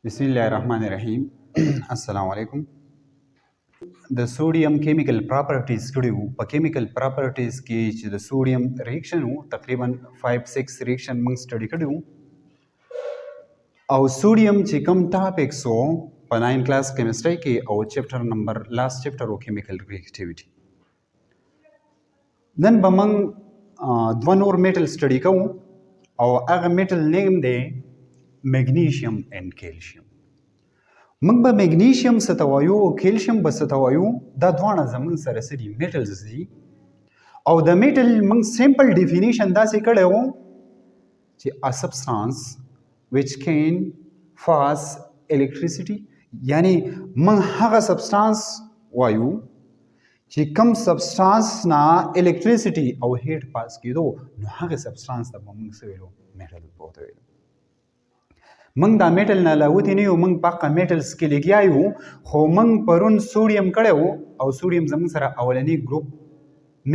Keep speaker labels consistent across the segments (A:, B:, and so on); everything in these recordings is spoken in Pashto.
A: Bismillahirrahmanirrahim. Assalamu alaikum. The sodium chemical properties کړیو په chemical properties کې چې د sodium reaction وو تقریبا 5-6 reaction موږ سټډي کړیو او sodium چې کوم ټاپکس وو په 9 کلاس کیمستري کې او چپټر نمبر لاست چپټر وو chemical reactivity. نن به موږ دوه نور میټل سټډي کوو او هغه میټل نیم دی magnesium and calcium. موږ به magnesium څه ته وایو او calcium به څه ته وایو دا دواړه زموږ سره څه دي میټلز دي او د میټل موږ سمپل ډیفینیشن داسې کړی وو چې a substance which can pass electricity یعنی موږ هغه سبسټانس وایو چې کوم سبسټانس نه electricity او heat پاس کېدو نو هغه سبسټانس ته موږ څه ویلو میټل بوته ویلو. موږ دا میټل نه لاوتی نه یو موږ پاکه میټلز کې لګیا یو خو موږ پرون سوډیم کړی وو او سوډیم زموږ سره اولنی ګروپ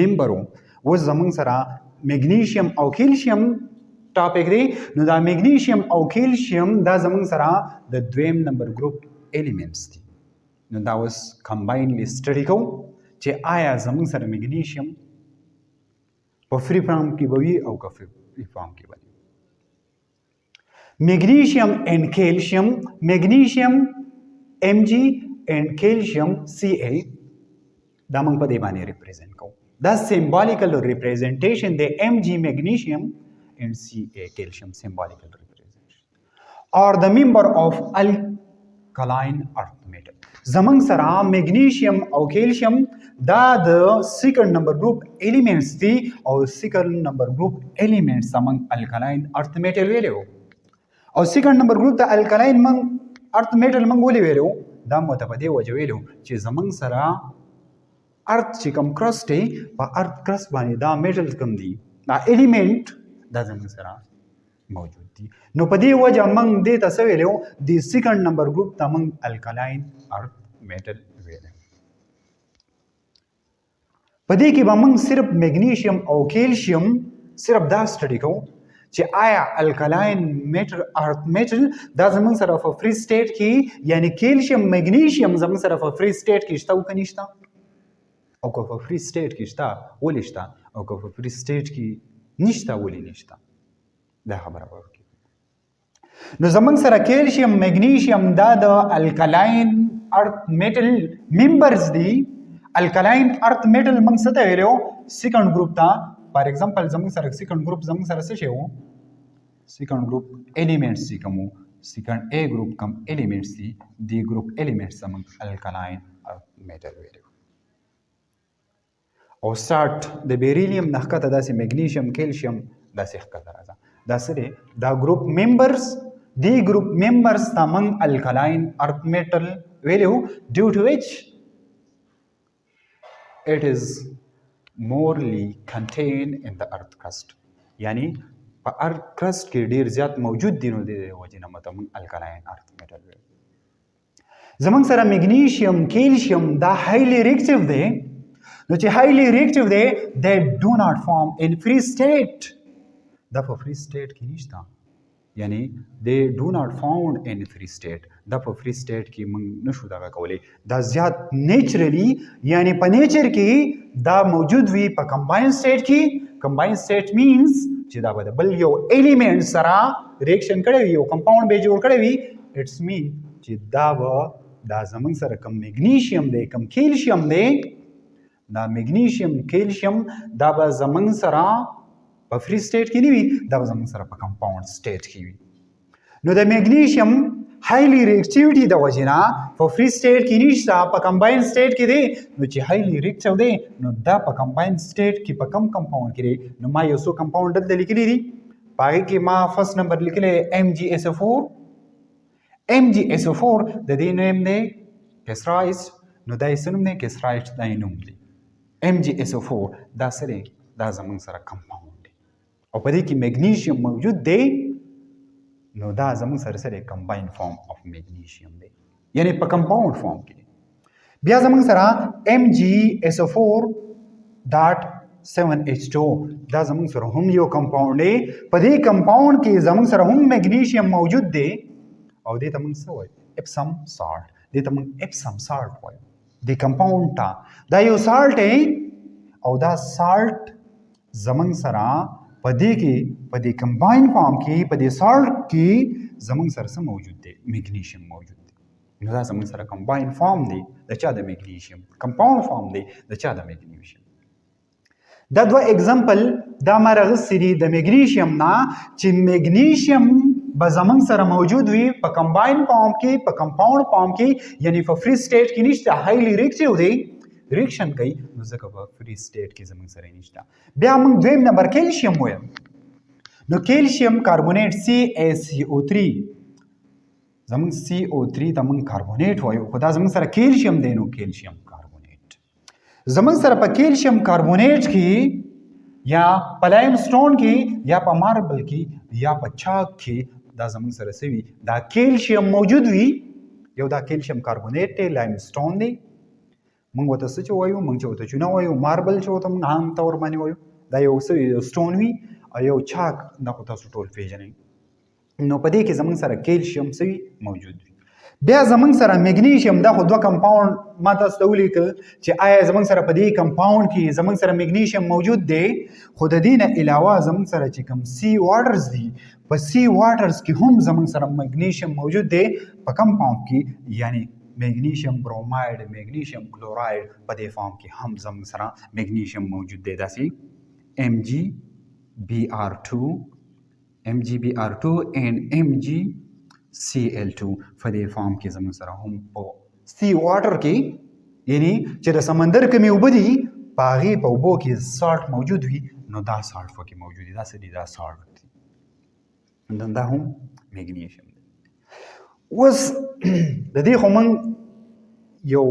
A: ممبر وو اوس زموږ سره میګنیشیم او کیلشیم ټاپک دی نو دا میګنیشیم او کیلشیم دا زموږ سره د دویم نمبر ګروپ ایلیمنټس دي نو دا اوس کمباینلی سټډي کوو چې آیا زموږ سره میګنیشیم په فری فارم کې به وي او که فری فارم کې به وي. Magnesium and calcium, magnesium Mg and calcium Ca دا موږ په دې باندې ریپرزینټ کوو. دا symbolical representation دی Mg magnesium and Ca calcium symbolical representation or the member of alkaline earth metal. زمونږ سره magnesium او calcium دا د second number group elements دي او second number group elements زمونږ alkaline earth metal ویلو او سیکنډ نمبر ګروپ د الکلاین من ارث میټل من ولې ویلو دا مو ته په دې وجه ویلو چې زمونږ سره ارث چې کوم کرست دی په ارث کرست باندې دا میټل کوم دي دا الیمنٹ دا زمونږ سره موجود دي نو په دې وجه من دې ته څه ویلو د سیکنډ نمبر ګروپ ته من الکلاین ارث میټل ویلو. په دې کې به من صرف میګنیشیم او کیلشیم صرف دا سټډي کوو چې آیا الکلاین میټر ارث میټل دا زموږ سره په فری سټیټ کې یعنی کیلشیم میګنیشیم زموږ سره په فری سټیټ کې شته او که نشته او که په فری سټیټ کې شته ولې شته او که په فری سټیټ کې نشته ولې نشته دا خبره وکړو. نو زموږ سره کیلشیم میګنیشیم دا د الکلاین ارث میټل ممبرز دي. الکلاین ارث میټل موږ څه ته ویلو سیکنډ ګروپ ته فار ایگزامپل زموږ سره سیکنډ ګروپ زموږ سره څه شی وو سیکنډ ګروپ ایلیمنټس دي کوم سیکنډ ا ګروپ کوم ایلیمنټس دي دی ګروپ ایلیمنټس زموږ الکلاین ارث میټل ویلو او سټارټ د بیریلیم نه ښکته داسې میګنیشیم کیلشیم داسې ښکته راځه دا څه دی دا ګروپ ممبرز دی ګروپ ممبرز ته موږ الکلاین ارث میټل ویلو ډیو ټو وچ it is morely contained in the earth crust یعنی په ارث کرست کې ډیر زیات موجود دي نو د وجې نه مته موږ الکلاین ارث میټل ویل. زموږ سره میګنیشیم کیلشیم دا هایلی ریاکټیو دی نو چې هایلی ریاکټیو دی they do not form in free state دا په free state کې نشته یعنی they do not found in free state دا په free state کې موږ نشو دغه کولی دا زیات نیچرلی یعنی په نیچر کې دا موجود وي په کمباین سټیټ کې. کمباین سټیټ مینز چې دا به د بل یو ایلیمنټ سره ریاکشن کړی وي یو کمپاوند به جوړ کړی وي اټس مین چې دا زموږ سره کم میګنیشیم دی کم کیلشیم دی دا میګنیشیم کیلشیم دا به زموږ سره په فری سټیټ کې نه وي دا به زموږ سره په کمپاوند سټیټ کې وي. نو د میګنیشیم هایلی ریاکټیویټي د وجې نه په فری سټیټ کې نشته په کمباین سټیټ کې دی نو چې هایلی ریاکټیو دی نو دا په کمباین سټیټ کې په کم کمپاوند کې دی نو ما یو څو کمپاوند دلته لیکلي دي په هغې کې ما فرست نمبر لیکلی MgSO4 د دې نوم دی کیسرایز نو دا یې څه نوم دی کیسرایز دا یې نوم دی MgSO4 دا څه دی دا زموږ سره کمپاوند دی او په دې کې میګنیشیم موجود دی نو دا زموږ سره سره کمباین فارم اف میګنیشیم دی یعنی په کمپاوند فارم کې بیا زموږ سره MgSO4.7H2 دا زموږ سره هم یو کمپاوند دی په دې کمپاوند کې زموږ سره هم میګنیشیم موجود دی او دې ته موږ څه وایو اپسم سالټ دې ته موږ اپسم سالټ وایو د کمپاوند ته دا یو سالټ دی او دا سالټ زمونږ سره په دې کې په دې کمباین فارم کې په دې سالټ کې زمونږ سره څه موجود دی میګنیشیم موجود دی نو دا زمونږ سره کمباین فارم دی د چا د میګنیشیم کمپاوند فارم دی د چا د میګنیشیم دا دوه اگزامپل دا ما راغستې دي د میګنیشیم نه چې میګنیشیم به زمونږ سره موجود وي په کمباین فارم کې په کمپاوند فارم کې یعنی په فری سټیټ کې نشته هایلی ریاکټیو دی ریاکشن کوي نو ځکه په فری سټیټ کې زمونږ سره نشته بیا موږ دویم نمبر کیلشیم وایو نو کیلشیم کاربونیټ CaCO3 زمونږ CO3 ته موږ کاربونیټ وایو خو دا زمونږ سره کیلشیم دی نو کیلشیم کاربونیټ زمونږ سره په کیلشیم کاربونیټ کې یا په لایم سټون کې یا په ماربل کې یا په چاک کې دا زمونږ سره څه وي دا کیلشیم موجود وي یو دا کیلشیم کاربونیټ دی لایم سټون دی موږ ورته څه چې وایو موږ چې ورته چونه وایو ماربل چې ورته موږ عام طور باندې وایو دا یو څه سټون وي او یو چاک دا خو تاسو ټول پیژنئ نو په دې کې زمونږ سره کیلشیم څه وي موجود وي بیا زمونږ سره میګنیشیم دا خو دوه کمپاوند ما تاسو ته ولیکل چې آیا زمونږ سره په دې کمپاوند کې زمونږ سره میګنیشیم موجود دی خو د دې نه علاوه زمونږ سره چې کوم سی واټرز دي په سی واټرز کې هم زمونږ سره میګنیشیم موجود دی په کمپاوند کې یعنی میګنیشیم بروماید میګنیشیم کلوراید په دې فارم کې هم زموږ سره میګنیشیم موجود دی داسې MgBr2 and MgCl2 په دې فارم کې زموږ سره هم په سی واټر کې یعنی چې د سمندر کمې اوبه دي په هغې په اوبو کې سالټ موجود وي نو دا سالټ پکې موجود دي دا څه دي دا سالټ دي دا هم میګنیشیم دی اوس د دې خو موږ یو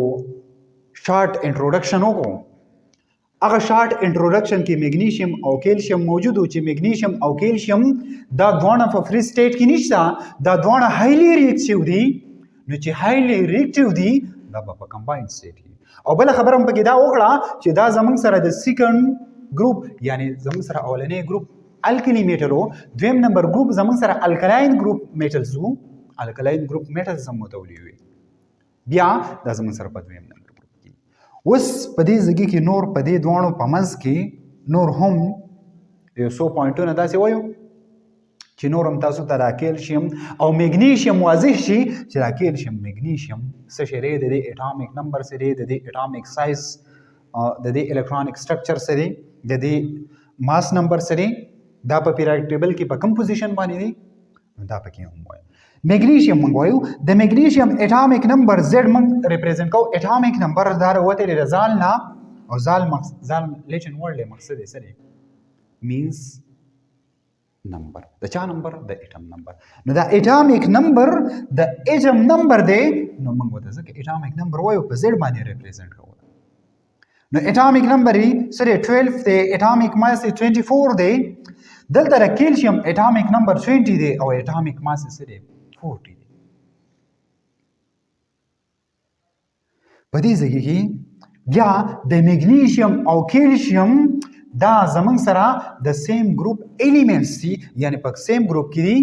A: شارټ انټروډکشن وکړو هغه شارټ انټروډکشن کې میګنیشیم او کیلشیم موجود و چې میګنیشیم او کیلشیم دا دواړه په فری سټیټ کې نشته دا دواړه هایلی ریاکټیو دي نو چې هایلی ریاکټیو دي دا په کمباین سټیټ کې او بل خبره هم پکې دا وکړه چې دا زمونږ سره د سیکنډ ګروپ یعنی زمونږ سره اولنی ګروپ الکلی میټل و دویم نمبر ګروپ زمونږ سره الکلاین ګروپ میټلز وو الکلاین ګروپ میټلز هم متولي وي بیا دا زمونږ سره په دویم نمبر ګروپ کې اوس په دې ځای کې نور په دې دواړو په منځ کې نور هم یو څو پوینټونه داسې وایو چې نور هم تاسو ته دا کیلشیم او میګنیشیم واضح شي چې دا کیلشیم میګنیشیم څه شی دی د دې اټامیک نمبر څه دی د دې اټامیک سایز د دې الکترونیک سټرکچر څه دی د دې ماس نمبر څه دی دا په پیریاډیک ټیبل کې په کوم پوزیشن باندې دی دا پکې هم وایو میګنیشیم موږ وایو د میګنیشیم اټامیک نمبر زد موږ ریپرزینټ کوو اټامیک نمبر دا راوتی دی د زال نه او زال لیټن ورډ دی مقصد یې څه دی مینس نمبر د چا نمبر د اټم نمبر نو دا اټامیک نمبر د اټم نمبر دی نو موږ ورته ځکه اټامیک نمبر وایو په زد باندې ریپرزینټ کوو نو اټامیک نمبر یې سره 12 دی اټامیک ماس 24 دی دلته د کیلشیم اټامیک نمبر 20 دی او اټامیک ماس سره 40 دی په دې ځای کې بیا د میګنیشیم او کیلشیم دا زمونږ سره د سیم ګروپ ایلیمنټس دي یعنی په سیم ګروپ کې دي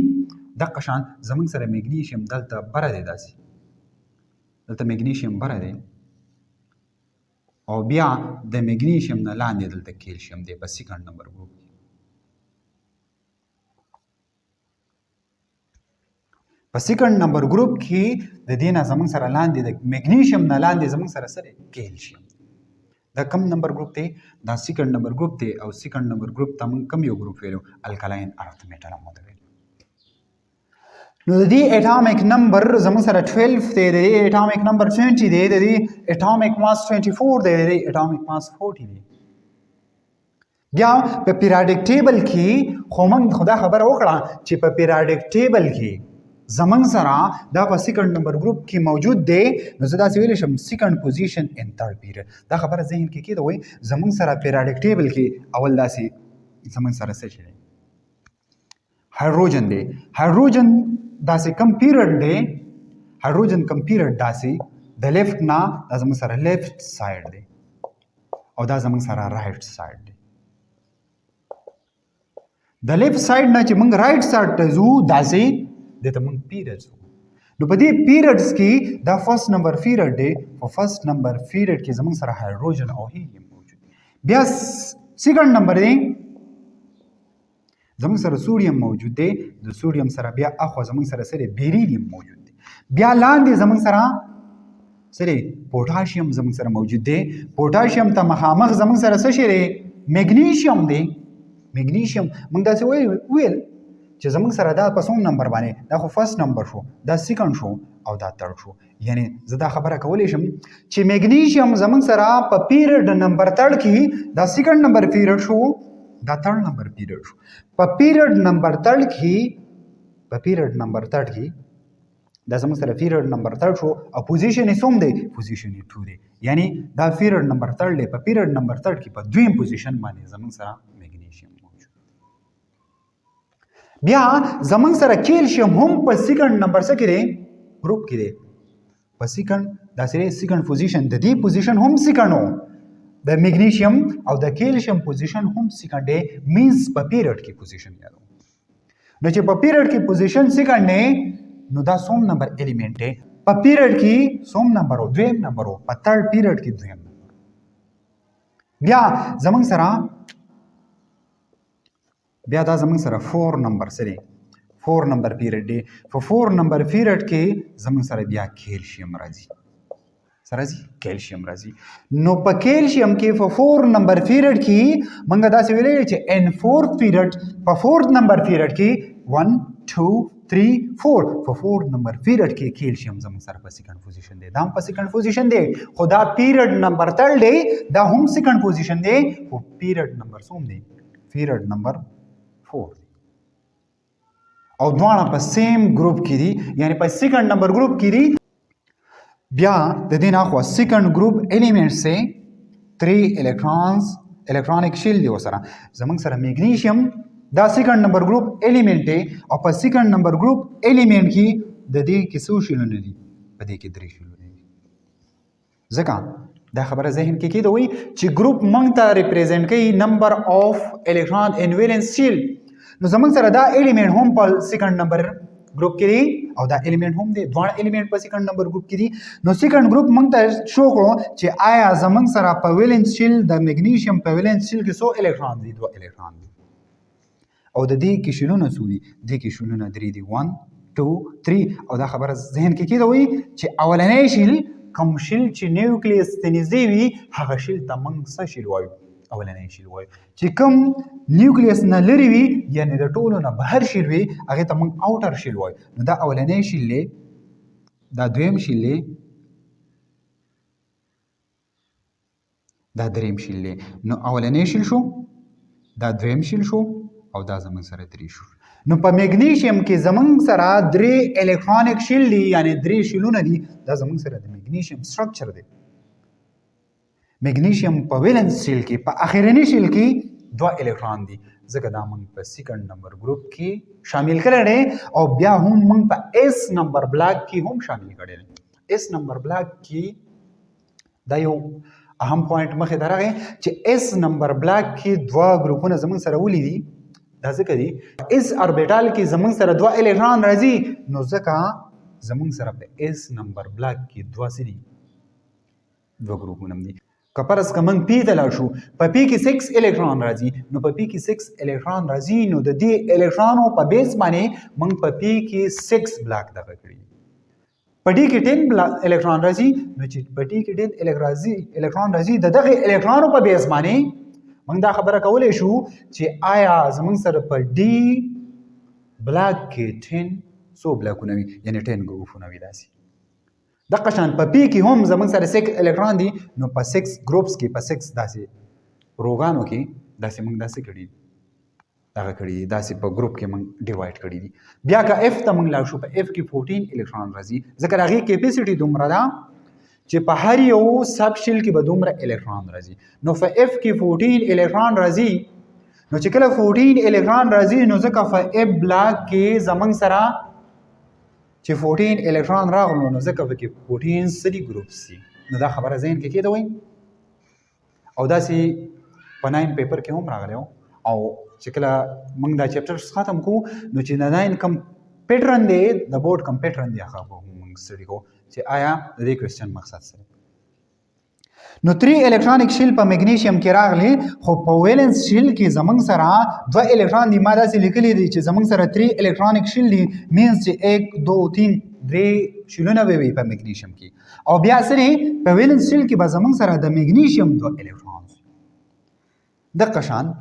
A: دغه شان زمونږ سره میګنیشیم دلته بره دی داسې دلته میګنیشیم بره دی او بیا د میګنیشیم نه لاندې دلته کیلشیم دی په سیکنډ نمبر ګروپ کې په سیکنډ نمبر ګروپ کې د دې نه زمونږ سره لاندې د میګنیشیم نه لاندې زمونږ سره سره کیلشیم دا کم نمبر ګروپ دی دا سیکنډ نمبر ګروپ دی او سیکنډ نمبر ګروپ ته موږ کم یو ګروپ ویلو الکلاین ارث میټل هم ویلو نو د دې اټامیک نمبر زموږ سره 12 دی د دې اټامیک نمبر 20 دی د دې اټامیک ماس 24 دی د دې اټامیک ماس 40 دی بیا په پیریاډیک ټیبل کې خو موږ خدا خبره وکړه چې په پیریاډیک ټیبل کې زمونږ سره دا په سیکنډ نمبر ګروپ کې موجود دی نو زه داسې ویلی شم سیکنډ پوزیشن ان تھرډ پیریډ دا خبره ذهن کې کېده وایي زمونږ سره پیریاډیک ټیبل کې اول داسې زمونږ سره څه شی دی هایدروجن دی هایدروجن داسې کم پیریډ دی هایدروجن کم پیریډ داسې د لیفټ نه دا زمونږ سره لیفټ سایډ دی او دا زمونږ سره رائټ سایډ دی د لیفټ سایډ نه چې موږ رائټ سایډ ته ځو داسې دته موږ پیریډز نو په دې پیریډز کې دا فرست نمبر پیریډ دی په فرست نمبر پیریډ کې زموږ سره هایدروجن او هیلیم موجود دي بیا سیکنډ نمبر دی زموږ سره سوډیم موجود دی د سوډیم سره بیا اخوا زموږ سره سره بیریلیم موجود دی بیا لاندې زموږ سره سره پوټاشیم زموږ سره موجود دی پوټاشیم ته مخامخ زموږ سره څه شی دی میګنیشیم دی میګنیشیم موږ داسې ویل چې زموږ سره دا په څوم نمبر باندې دا خو فرست نمبر شو دا سیکنډ شو او دا ترډ شو یعنی زه دا خبره کولی شم چې میګنیشیم زموږ سره په پیریډ نمبر ترډ کې دا سیکنډ نمبر پیریډ شو دا ترډ نمبر پیریډ شو په پیریډ نمبر ترډ کې دا زموږ سره پیریډ نمبر ترډ شو او پوزیشن یې څوم دی پوزیشن یې 2 دی یعنی دا پیریډ نمبر ترډ دی په پیریډ نمبر ترډ کې په دویم پوزیشن باندې زموږ سره میګنیشیم بیا زمون سره کیلشیم هم په سیکنډ نمبر څه کې دی ګروپ کې دی په سیکنډ دا سره سیکنډ پوزیشن د دې پوزیشن هم سیکنډ وو د میګنیشیم او د کیلشیم پوزیشن هم سیکنډ دی مینز په پیریډ کې پوزیشن یادو نو چې په پیریډ کې پوزیشن سیکنډ نه نو دا څوم نمبر الیمنٹ دی په پیریډ کې څوم نمبر او دویم نمبر او په تھرد پیریډ کې دویم نمبر بیا زمون سره بیا دا زموږ سره 4 نمبر سره 4 نمبر پیریډ دی په 4 نمبر پیریډ کې زموږ سره بیا کیلشیم راځي سره راځي کیلشیم راځي نو په کیلشیم کې په 4 نمبر پیریډ کې موږ داسې ویلې چې ان 4 پیریډ په 4 نمبر پیریډ کې 1 2 3 4 په 4 نمبر پیریډ کې کیلشیم زموږ سره په سیکنډ پوزیشن دی دا هم په سیکنډ پوزیشن دی خو دا پیریډ نمبر تل دی دا هم سیکنډ پوزیشن دی خو پیریډ نمبر څوم دی پیریډ نمبر 4 او دواړه په سیم ګروپ کې دي یعنی په سیکنډ نمبر ګروپ کې دي بیا د دې نه خو سیکنډ ګروپ الیمنٹ سے 3 الکترونیک شیل دی وسره زمونږ سره میګنیشیم دا سیکنډ نمبر ګروپ الیمنٹ دی او په سیکنډ نمبر ګروپ الیمنٹ کې د دې کې څو شیلونه دي په دې کې 3 شیلونه دي ځکه دا خبره ذهن کې کېده وي چې ګروپ مونږ ته ریپرزینټ کوي نمبر اف الکترون ان ویلنس شیل نو زمونږ سره دا الیمنٹ هم په سیکنډ نمبر ګروپ کې دی او دا الیمنٹ هم دی دواړه الیمنٹ په سیکنډ نمبر ګروپ کې دي نو سیکنډ ګروپ موږ ته شو کړو چې آیا زمونږ سره په ویلنس شیل د میګنیشیم په ویلنس شیل کې څو الکترون دي 2 الکترون دي او د دې کې شیلونه څو دي د کې شیلونه 3 دي 1 2 3 او دا خبره ذهن کې کېده وي چې اولنۍ شیل کوم شیل چې نیوکلیس ته نږدې وي هغه شیل ته موږ څه شیل وایو اولنۍ شیل وایو چې کوم نیوکلیس نه لري وي یعنی د ټولو نه بهر شیل وي هغه ته موږ اوټر شیل وایو نو دا اولنۍ شیل دی دا دویم شیل دی دا دریم شیل دی نو اولنۍ شیل شو دا دویم شیل شو او دا زموږ سره 3 شو نو په میګنیشیم کې زموږ سره 3 الکترونیک شیل دي یعنی 3 شیلونه دي دا زموږ سره د میګنیشیم سټرکچر دی میګنیشیم په ویلنس شیل کې په اخرنی شیل کې 2 الکترون دي ځکه دا موږ په سیکنډ نمبر ګروپ کې شامل کړی دی او بیا هم موږ په اس نمبر بلاک کې هم شامل کړی دی اس نمبر بلاک کې دا یو اهم پوینټ مخې ته راغی چې اس نمبر بلاک کې 2 ګروپونه زموږ سره ولې دي دا ځکه دي اس اربیټال کې زموږ سره 2 الکترون راځي نو ځکه زموږ سره په اس نمبر بلاک کې 2 سری 2 ګروپونه دي کپرس کمن پی ته لاړ شو په پی کې 6 الکترون راځي نو په پی کې 6 الکترون راځي نو د دې الکترونو په بیس باندې موږ په پی کې 6 بلاک دغه کړی په ډي کې 10 الکترون راځي نو چې په ډي کې 10 الکترون راځي دغه الکترونو په بیس باندې موږ دا خبره کولای شو چې آیا زموږ سره په ډي بلاک کې 10 سو بلاکونه وي یعنی 10 ګروپونه وي داسې دغه شان په پی کې هم زموږ سره 6 الکترون دي نو په 6 ګروپس کې په 6 داسې روغانو کې داسې موږ داسې کړي دغه کړي داسې په ګروپ کې موږ ډیوایډ کړي دي بیا که اف ته موږ لاړ شو په اف کې 14 الکترون راځي ځکه هغې کیپیسټي دومره ده چې په هر یو سب شیل کې به دومره الکترون راځي نو په اف کې 14 الکترون راځي نو چې کله 14 الکترون راځي نو ځکه په اف بلاک کې زموږ سره چې 14 الکترون راغلو نو ځکه پکې 14 سری ګروپس دي نو دا خبره ذهن کې کېده وایي او داسې په 9 پیپر کې هم راغلی او چې کله موږ دا چپټر ختم کوو نو چې د 9 کم پیټرن دی د بورډ کوم پیټرن دی هغه به موږ سټډي کوو چې آیا د دې کوېسچن مقصد څه دی. نو 3 الکترونیک شیل په میګنیشیم کې راغلي خو په ویلنس شیل کې زمونږ سره 2 الکترون دي. ما داسې لیکلي دي چې زمونږ سره 3 الکترونیک شیل دي مینس چې 1 2 3 درې شیلونه به وي په میګنیشیم کې او بیا سره په ویلنس شیل کې به زمونږ سره د میګنیشیم 2 الکترون دغه شان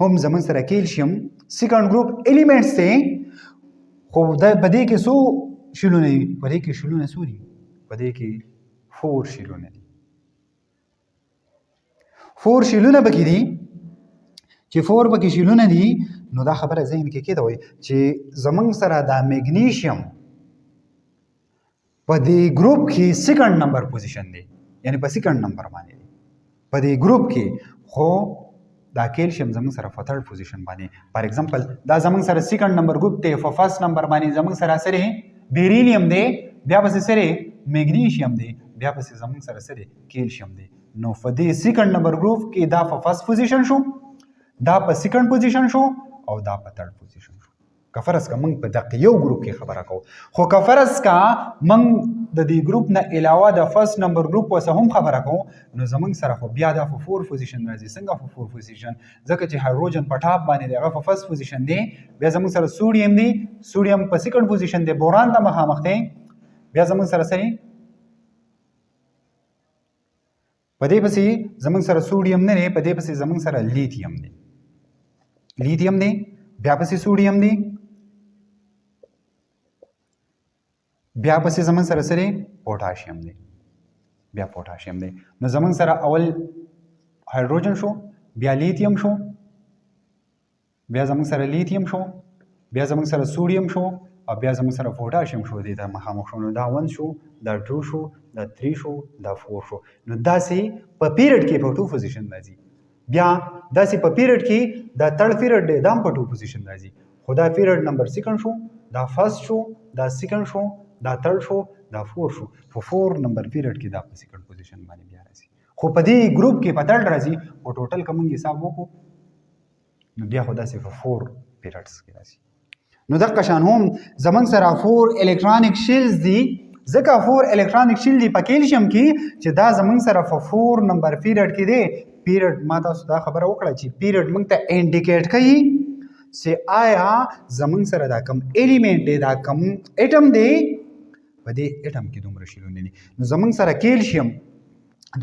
A: هم زمونږ سره کیلشیم سیکنډ ګروپ الیمنټس دي خو د بده کې سو شیلونه دي بده کې شیلونه سو دي بده کې 4 شیلونه دي 4 شیلونه پکې دي چې 4 پکې شیلونه دي نو دا خبره ذهن کې کېده وای چې زمونږ سره دا میګنیشیم په دې ګروپ کې سیکنډ نمبر پوزیشن دی یعنی په سیکنډ نمبر باندې دی په دې ګروپ کې خو دا کیلشیم زمونږ سره په تھرډ پوزیشن باندې فار ایگزامپل دا زمونږ سره سیکنډ نمبر ګروپ دی په فرست نمبر باندې زمونږ سره سره بیریلیم دی بیا پسې سره میګنیشیم دی بیا پسې زمونږ سره سره کیلشیم دی نو په دې سیکنډ نمبر ګروپ کې دا په فرست پوزیشن شو دا په سیکنډ پوزیشن شو او دا په تھرډ پوزیشن شو که فرض کا موږ په دغه یو ګروپ کې خبره کوو خو که فرض کا موږ د دې ګروپ نه علاوه د فرست نمبر ګروپ وسه هم خبره کوو نو زموږ سره خو بیا دا په 4 پوزیشن راځي څنګه په 4 پوزیشن ځکه چې هایدروجن په ټاپ باندې دی هغه په فرست پوزیشن دی بیا زموږ سره سوډیم دی سوډیم په سیکنډ پوزیشن دی بوران ته مخامخ دی بیا زموږ سره سره په دې پسې زموږ سره سوډیم نه دی په دې پسې زموږ سره لیتیم دی بیا پسې سوډیم دی بیا پسې زموږ سره سره پوټاشیم دی بیا پوټاشیم دی نو زموږ سره اول هایدروجن شو بیا لیتیم شو بیا زموږ سره لیتیم شو بیا زموږ سره سوډیم شو او بیا زموږ سره پوټاشیم شو دې ته مخامخ شو نو دا 1 شو دا 2 شو دا 3 شو دا 4 شو نو داسې په پیریډ کې په 2 پوزیشن راځي بیا داسې په پیریډ کې دا تھرډ پیریډ دی دا په 2 پوزیشن راځي خو دا پیریډ نمبر سیکنډ شو دا فرست شو دا سیکنډ شو دا تھرډ شو دا 4 شو په 4 نمبر پیریډ کې دا په سیکنډ پوزیشن باندې بیا راځي خو په دې ګروپ کې په تھرډ راځي او ټوټل کوم حساب وکړو نو بیا خو داسې په 4 پیریډز کې راځي نو دغه شان هم زمونږ سره 4 الکترونیک شیلز دي ځکه 4 الکترونیک شیل دي په کیلشیم کې چې دا زمونږ سره په 4 نمبر پیریډ کې دی پیریډ ما تاسو دا خبره وکړه چې پیریډ موږ ته انډیکیټ کوي چې آیا زمونږ سره دا کم الیمنٹ دی دا کم اټم دی په دې اټم کې دومره شیلونه دي نو زمونږ سره کیلشیم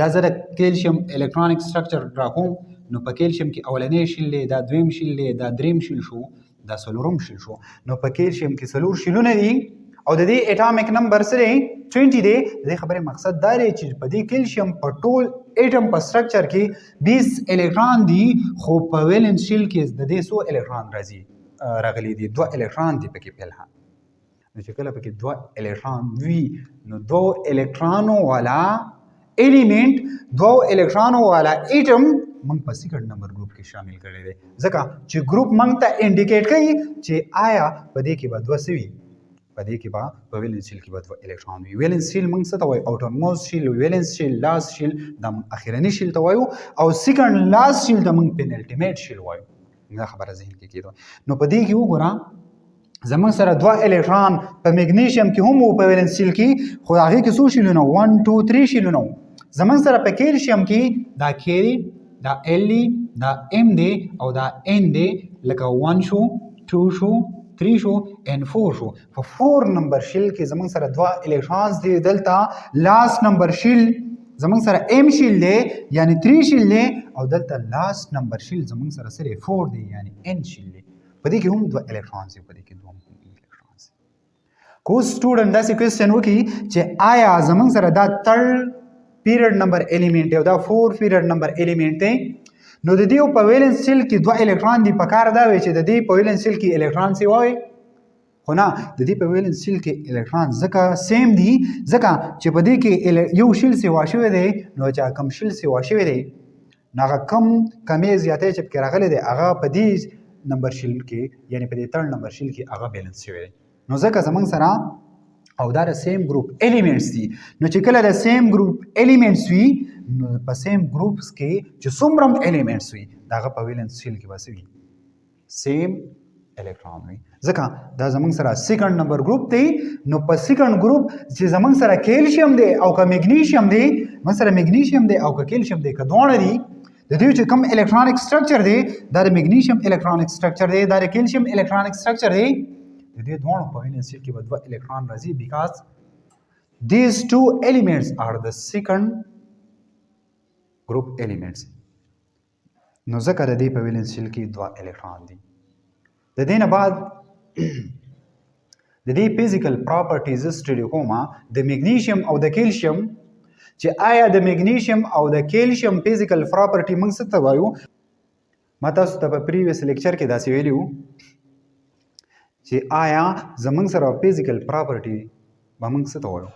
A: دا زره کیلشیم الکترونیک سټرکچر راکوم نو په کیلشیم کې اولنی شیل دی دا دویم شیل دی دا دریم شیل شو دا څلورم شیل شو نو په کیلشیم کې څلور شیلونه دي او د دې اټامیک نمبر سره 20 دی د دې خبرې مقصد دا دی چې په دې کیلشیم په ټول اټم په سټرکچر کې 20 الکترون دي خو په ویلنس شیل کې د دې 100 الکترون راغلي دي 2 الکترون دي پکې پهله نو چې کله پکې 2 الکترون وي نو 2 الکترونو والا الیمنٹ 2 الکترونو والا اټم موږ په سیکنډ نمبر ګروپ کې شامل کړی دی ځکه چې ګروپ موږ ته انډیکیټ کوي چې آیا په دې کې به 2 سوي په دې کې به په ویلنس شیل کې به 2 الکترون وي ویلنس شیل موږ څه ته وایو اوټرموست شیل ویلنس شیل لاست شیل دا اخرنی شیل ته وایو او سیکنډ لاست شیل ته موږ پینلټیمیټ شیل وایو دا خبره ذهن کې کېده نو په دې کې وګوره زموږ سره 2 الکترون په میګنیشیم کې هم په ویلنس شیل کې خو هغه کې څو شیلونه 1 2 3 شیلونه زموږ سره په کیلشیم کې دا کیری دا ال دا ام دی او دا ان دی لکه 1 شو 2 شو 3 شو ان 4 شو په 4 نمبر شیل کې زموږ سره 2 الکترونز دی دلته لاست نمبر شیل زموږ سره ام شیل دی یعنی 3 شیل دی او دلته لاست نمبر شیل زموږ سره 4 دی یعنی ان شیل دی په دې کې هم 2 الکترونز دی په دې کې 2 الکترونز کو سټوډنټ دا کوېسچن وکي چې آیا زموږ سره دا تھرډ پیریډ نمبر الیمنٹ او دا 4 پیریډ نمبر الیمنٹ دی نو د دې په ویلنس شیل کې 2 الکترون دی په کار دا وي چې د دې په ویلنس شیل کې الکترون سی وای خو نه د دې په ویلنس شیل کې الکترون ځکه سیم دي ځکه چې په دې کې یو شیل سی واښوي دی نو چې کم شیل سی واښوي دی هغه کمې زیاتې چې پکې راغلي دی هغه په دې نمبر شیل کې یعنی په دې تھرډ نمبر شیل کې هغه بیلنس شوی دی نو ځکه زمونږ سره او دا د سیم ګروپ الیمنټس دي نو چې کله د سیم ګروپ الیمنټس وي نو په سیم ګروپس کې چې څومره الیمنټس وي داغه په ویلنس شیل کې به وي سیم الکترون وي ځکه دا زمونږ سره سیکنډ نمبر ګروپ دی نو په سیکنډ ګروپ چې زمونږ سره کیلشیم دی او که میګنیشیم دی موږ سره میګنیشیم دی او که کیلشیم دی که دواړه دي د دې چې کوم الکترونیک سټرکچر دی دا د میګنیشیم الکترونیک سټرکچر دی دا د کیلشیم الکترونیک سټرکچر دی د دې دواړو په وینس کې به دوه الکترون راځي بیکاز these two elements are the second group elements نو ځکه د دې په ویلنس شیل کې دوه الکترون دي د دې نه بعد د دې فزیکل پراپرټیز سټډي کومه د میګنیشیم او د کیلشیم چې آیا د میګنیشیم او د کیلشیم فزیکل پراپرټي موږ څه ته وایو ما تاسو ته په پریویس لیکچر کې داسې ویلو چې آیا زموږ سره فزیکل پراپرټي به موږ څه ته وایو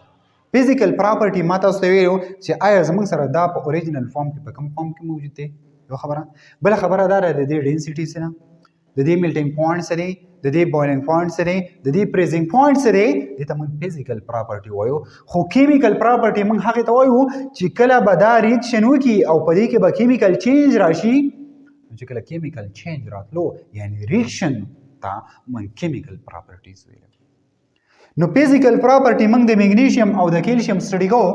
A: فزیکل پراپرټي ما تاسو ته ویلو چې آیا زموږ سره دا په اوریجنل فارم کې په کوم فارم کې موجود دی یو خبره بل خبره دا ده د دې ډینسټي سره د دې میلټینګ پوینټ سره د دې بویلینګ پوینټ سره د دې فریزینګ پوینټ سره د ته موږ فزیکل پراپرټي وایو خو کیمیکل پراپرټي موږ هغه ته وایو چې کله به دا ریاکشن وکړي او په دې کې به کیمیکل چینج راشي چې کله کیمیکل چینج راتلو یعنی ریاکشن ته موږ کیمیکل پراپرټیز ویل نو فزیکل پراپرټي موږ د میګنیشیم او د کیلشیم سټډي کوو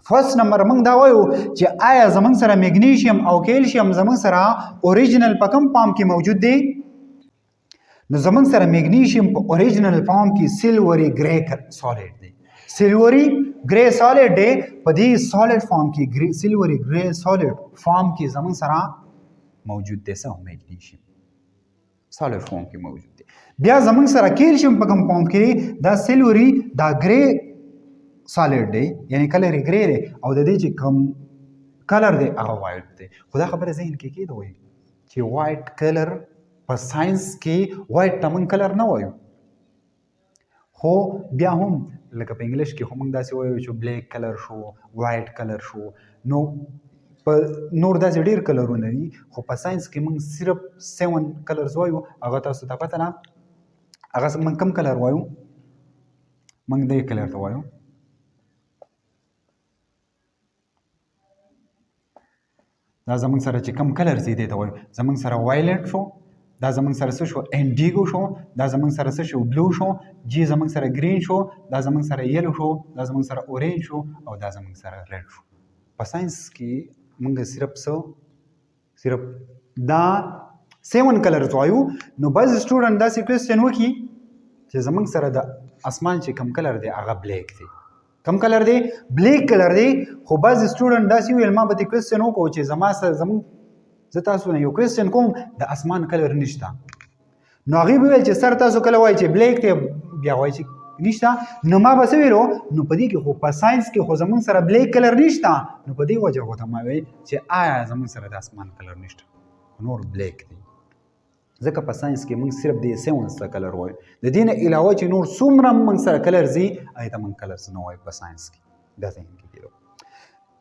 A: فرست نمبر موږ دا وایو چې آیا زموږ سره میګنیشیم او کیلشیم زموږ سره اوریجنل په کوم فارم کې موجود دی نو زموږ سره میګنیشیم په اوریجنل فارم کې سیلوري ګری سالډ دی سیلوري ګری سالډ دی په دې سالډ فارم کې سیلوري ګری سالډ فارم کې زموږ سره موجود دی سم میګنیشیم سالډ فارم کې موجود دی بیا زموږ سره کیلشیم په کوم فارم کې دا سیلوري دا ګری سالډ دی یعنی کلر یې ګری دی او د دې چې کوم کلر دی هغه وایټ دی خو دا خبره ذهن کې کېدوي چې وایټ کلر په ساينس کې وایټ ته موږ کلر نه وایو خو بیا هم لکه په انګلیش کې هم موږ داسې وایو چې بلیک کلر شو وایټ کلر شو نو په نور داسې ډېر کلرونه دي خو په ساينس کې موږ صرف 7 کلرز وایو هغه تاسو ته پته نه هغه موږ کم کلر وایو موږ دې کلر ته وایو دا زمونږ سره چې کم کلر زی دی ته وایو زمونږ سره وایلټ شو دا زمونږ سره څه شو انډیګو شو دا زمونږ سره څه شو بلو شو جی زمونږ سره گرین شو دا زمونږ سره یلو شو دا زمونږ سره اورنج شو او دا زمونږ سره ریډ شو په ساينس کې موږ صرف دا 7 کلرز وایو نو بعض سټوډنټ داسې کوېسچن وکړي چې زمونږ سره د اسمان چې کم کلر دی هغه بلیک دی کم کلر دی بلیک کلر دی خو بعض سټوډنټ داسې ویل ما به دې کوېسچن وکړو چې زما سره زمونږ زه تاسو نه یو کوېسچن کوم د اسمان کلر نشته نو هغې به ویل چې سر تاسو کله وایي چې بلیک دی بیا وایي چې نشته نو ما به څه ویلو نو په دې کې خو په ساينس کې خو زمونږ سره بلیک کلر نشته نو په دې وجه ورته ما ویل چې آیا زمونږ سره د اسمان کلر نشته نور بلیک دی ځکه په ساينس کې موږ صرف د 7 کلر وایو د دې نه علاوه چې نور څومره موږ سره کلر زی هغې ته موږ کلرز نه وایو په ساينس کې دا ذهن کې کېدو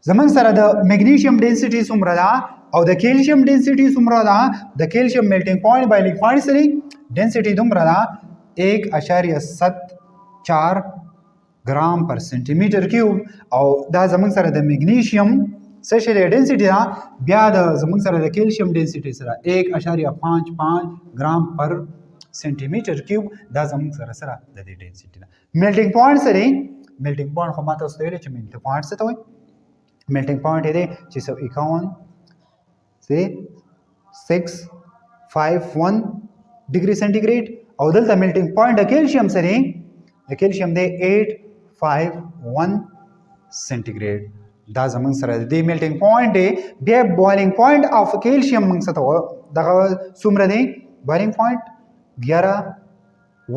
A: زمونږ سره د میګنیشیم ډینسټي څومره ده او د کیلشیم ډینسټي څومره ده د کیلشیم میلټینګ پوینټ بایلینګ پوینټ سره ډینسټي دومره ده 1.74 ګرام پر سنټیمیټر کیوب او دا زمونږ سره د میګنیشیم څه شی ډینسټي ده بیا د زمونږ سره د کیلشیم ډینسټي سره 1.55 ګرام پر سنټیمیټر کیوب دا زمونږ سره د دې ډینسټي ده میلټینګ پوینټ سره میلټینګ پوینټ خو ما تاسو ته ویل چې میلټینګ پوینټ څه ته وایي میلټینګ پوینټ یې دی 651 ډیګري سنټیګریډ او دلته میلټینګ پوینټ د کیلشیم سره د کیلشیم دی 851 سنټیګریډ دا زمونږ سره د دې میلټینګ پوینټ دی بیا بویلینګ پوینټ اف کیلشیم موږ څه ته وایو دغه څومره دی بویلینګ پوینټ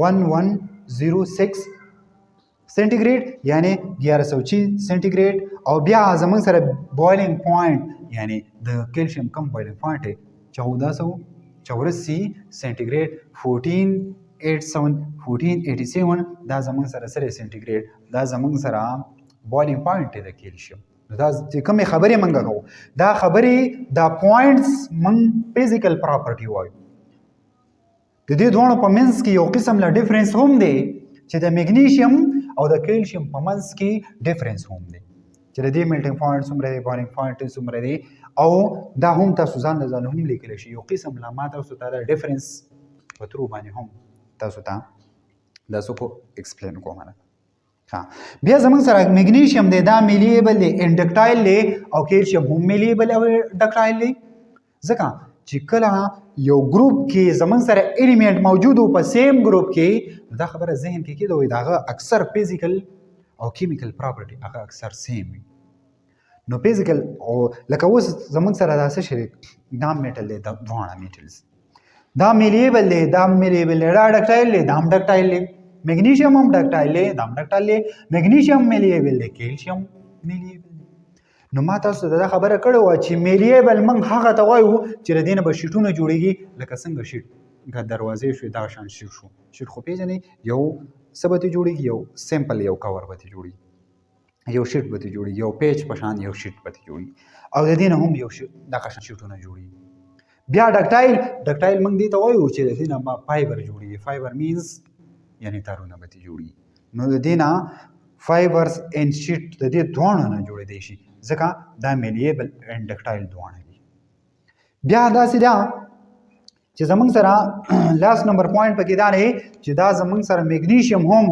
A: 1106 سنټیګریډ یعنی 1106 سنټیګریډ او بیا زمونږ سره بویلینګ پوینټ یعنی د کیلشیم کم بویلینګ پوینټ دی 1484 سنټیګریډ 1487 دا زمونږ سره سنټیګریډ دا زمونږ سره بویلینګ پوینټ دی د کیلشیم دا چې کومې خبرې موږ کوو دا خبرې دا پوینټس موږ فزیکل پراپرټي وایو د دې دواړو په منځ کې یو قسم له ډیفرنس هم دی چې د میګنیشیم او د کیلشیم په منځ کې ډیفرنس هم دی چې د دې میلټینګ پوینټ څومره دی بویلینګ پوینټ څومره دی او دا هم تاسو ځان هم لیکلی شي یو قسم له ما تاسو ته ډیفرنس په ترو باندې هم تاسو ته دا څه کو ایکسپلین کوم نه ها بیا زمونږ سره میګنیشیم دی دا میلیبل دی انډکټایل دی او کیلشیم هم میلیبل او ډکټایل دی ځکه چې کله یو ګروپ کې زمونږ سره الیمنٹ موجود و په سیم ګروپ کې دا خبره ذهن کې کېده وي د هغه اکثر فزیکل او کیمیکل پراپرټي هغه اکثر سیم وي نو فزیکل او لکه اوس زمونږ سره دا څه شی دا میټل دی دا دواړه میټلز دا میلیبل دی دا میلیبل دی دا ډکټایل دی دا هم ډکټایل دی میګنیشیم هم ډکټایل دی دا هم ډکټایل دی میګنیشیم میلیبل دی کیلشیم میلیبل دی نو ما تاسو ته دا خبره کړې وه چې میلیبل موږ هغه ته وایو چې د دې نه به شیټونه جوړېږي لکه څنګه شیټ که دروازې شوې دغه شان شیټ شو شیټ خو پېژنې یو څه به ترې جوړېږي یو سمپل یو کور به ترې جوړېږي یو شیټ به ترې جوړېږي یو پیج په شان یو شیټ به ترې جوړېږي او د دې نه هم یو دغه شان شیټونه جوړېږي بیا ډکټایل موږ دې ته وایو چې د دې نه فایبر جوړېږي فایبر مینز یعنی تارونه به ترې جوړېږي نو د دې نه فایبرز اینډ شیټ د دې دواړو نه جوړېدی شي ځکه دا میلیبل اینډ ډکټایل دواړه دي بیا داسې ده چې زمونږ سره لاست نمبر پوینټ پکې دا دی چې دا زمونږ سره میګنیشیم هم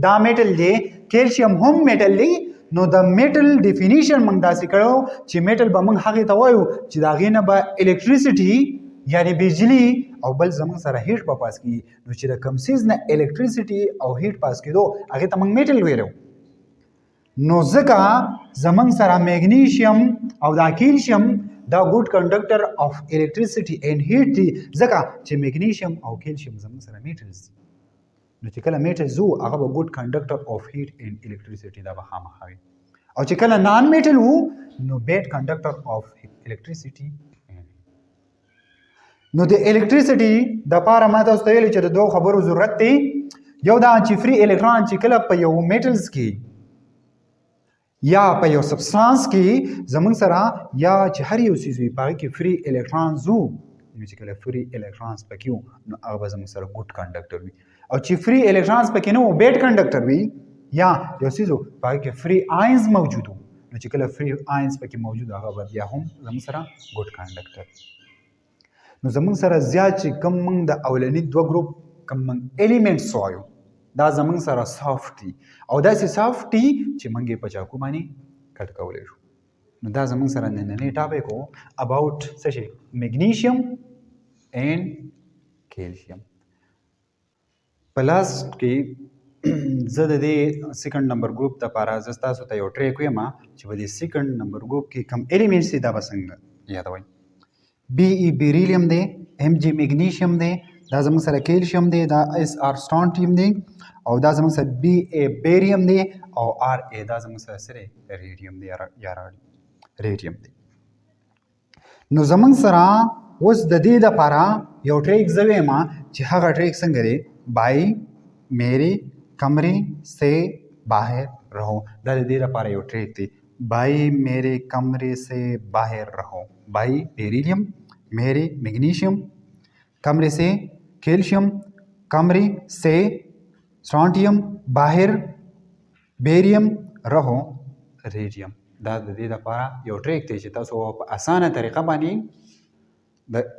A: دا میټل دی کیلشیم هم میټل دی نو د میټل ډیفینیشن موږ داسې کړو چې میټل به موږ هغې ته وایو چې د هغې نه به الکتریسټي یعنی بجلی او بل زمونږ سره هیټ به پاس کېږي نو چې د کوم څیز نه الکتریسټي او هیټ پاس کېدو هغې ته موږ میټل ویلو نو ځکه زمونږ سره میګنیشیم او دا کیلشیم دا ګوډ کنډکټر اف الکتریسټي اینډ هیټ دي ځکه چې میګنیشیم او کیلشیم زمونږ سره میټلز دي نو چې کله میټل زو هغه به ګوډ کنډکټر اف هیټ اینډ الکتریسټي دا به خامخا وي او چې کله نان میټل وو نو بیډ کنډکټر اف الکتریسټي نو د الکتریسټي د پاره ما تاسو ته ویلي چې د دوه خبرو ضرورت دی یو دا چې فری الکترون چې کله په یو میټلز کې یا په یو سبستانس کې زمونږ سره یا چې هر یو څیز وي په هغې کې فری الکترونز وو نو چې کله فری الکترونز پکې وو نو هغه به زمونږ سره ګوډ کنډکټر وي او چې فری الکترونز پکې نه وو بیډ کنډکټر وي یا یو څیز وو په هغې کې فری آینز موجود وو نو چې کله فری آینز پکې موجود هغه به بیا هم زمونږ سره ګوډ کنډکټر نو زمونږ سره زیات چې کوم موږ د اولني دوه ګروپ کوم موږ الیمنټس وایو دا زمونږ سره سافټ دي او داسې سافټ دي چې موږ یې په چاقو باندې کټ کولی شو نو دا زمونږ سره نننی ټاپک و اباوټ څه شی میګنیشیم اینډ کیلشیم په لاست کې زه د دې سیکنډ نمبر ګروپ دپاره زه ستاسو ته یو ټریک ویم چې په دې سیکنډ نمبر ګروپ کې کوم الیمنټس دي دا به څنګه یادوئ بی ای بیریلیم دی ایم جی میګنیشیم دی دا زموږ سره کیلشیم دی دا اس آر سټرانټیم دی او دا زموږ سره بی ای بیریم دی او آر ای دا زموږ سره سره ریډیم دی یا ریډیم دی نو زموږ سره اوس د دې لپاره یو ټریک زه وایم چې هغه ټریک څنګه دی بای میرے کمرے سے باہر رہو دا د دې لپاره یو ټریک دی بای میرے کمرے سے باہر رہو بای بیریلیم میرے میگنیشیم کمرے سے کیلشیم کمرے سے سٹرانٹیم باہر بیریم رہو ریډیم دا د دې لپاره یو ټریک دی چې تاسو په اسانه طریقه باندې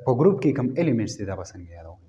A: په ګروپ کې کوم الیمنټس دي دا به څنګه یادوئ